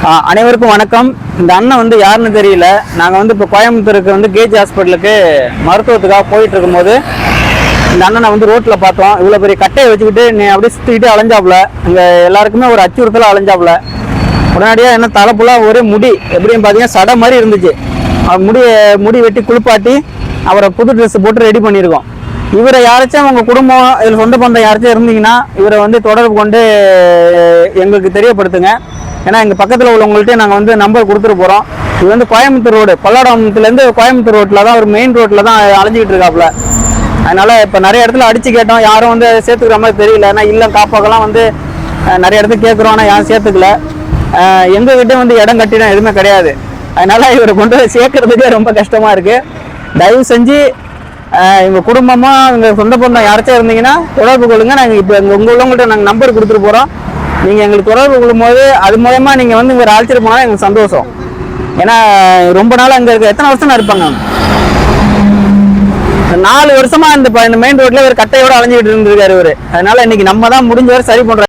அனைவருக்கும் வணக்கம். இந்த அண்ணன் வந்து யாருன்னு தெரியல. நாங்கள் வந்து இப்போ கோயம்புத்தூருக்கு வந்து கேஜி ஹாஸ்பிட்டலுக்கு மருத்துவத்துக்காக போயிட்டு இருக்கும்போது இந்த அண்ணனை வந்து ரோட்டில் பார்த்தோம். இவ்வளோ பெரிய கட்டையை வச்சுக்கிட்டு நீ அப்படியே சுற்றிக்கிட்டு அலைஞ்சாப்புல. இங்கே எல்லாருக்குமே ஒரு அச்சுறுத்தலாக அலைஞ்சாப்புல. உடனடியாக என்ன தலைப்புலாம் ஒரே முடி எப்படின்னு பார்த்தீங்கன்னா சடை மாதிரி இருந்துச்சு. முடி வெட்டி குளிப்பாட்டி அவரை புது ட்ரெஸ் போட்டு ரெடி பண்ணியிருக்கோம். இவரை யாராச்சும் உங்கள் குடும்பம் இதில் சொந்த பந்தம் யாராச்சும் இருந்தீங்கன்னா இவரை வந்து தொடர்பு கொண்டு எங்களுக்கு தெரியப்படுத்துங்க. ஏன்னா எங்கள் பக்கத்தில் உள்ளவங்கள்ட்டே நாங்கள் வந்து நம்பர் கொடுத்துட்டு போகிறோம். இது வந்து கோயம்புத்தூர் ரோடு, பல்லடத்துலேருந்து கோயம்புத்தூர் ரோட்டில் தான், ஒரு மெயின் ரோட்டில் தான் அலைஞ்சிக்கிட்டு இருக்காப்புல. அதனால் இப்போ நிறைய இடத்துல அடித்து கேட்டோம், யாரும் வந்து சேர்த்துக்கிற மாதிரி தெரியல. ஏன்னா இல்லை காப்பாக்கெல்லாம் வந்து நிறைய இடத்துல கேட்குறோம், ஆனால் யாரும் சேர்த்துக்கல. எங்ககிட்ட வந்து இடம் கட்டிடம் எதுவுமே கிடையாது. அதனால் இவரை கொண்டு போய் சேர்க்கறதுக்கே ரொம்ப கஷ்டமாக இருக்குது. தயவு செஞ்சு எங்கள் குடும்பமாக எங்கள் சொந்த பந்தம் யாராச்சும் இருந்தீங்கன்னா தொடர்பு கொள்ளுங்க. நாங்கள் இப்போ உங்கள் உள்ளவங்கள்ட்ட நாங்கள் நம்பர் கொடுத்துட்டு போகிறோம். நீங்கள் எங்களுக்கு தொடர்பு கொள்ளும்போது அது மூலமா நீங்கள் வந்து இங்கே அழைச்சிட்டு போனால் எங்களுக்கு சந்தோஷம். ஏன்னா ரொம்ப நாள் அங்கே இருக்க எத்தனை வருஷம் இருப்பாங்க? 4 வருஷமா இந்த மெயின் ரோட்ல ஒரு கட்டையோட அலைஞ்சிக்கிட்டு இருந்திருக்காரு இவரு. அதனால இன்னைக்கு நம்ம தான் முடிஞ்ச வரை சரி பண்றோம்.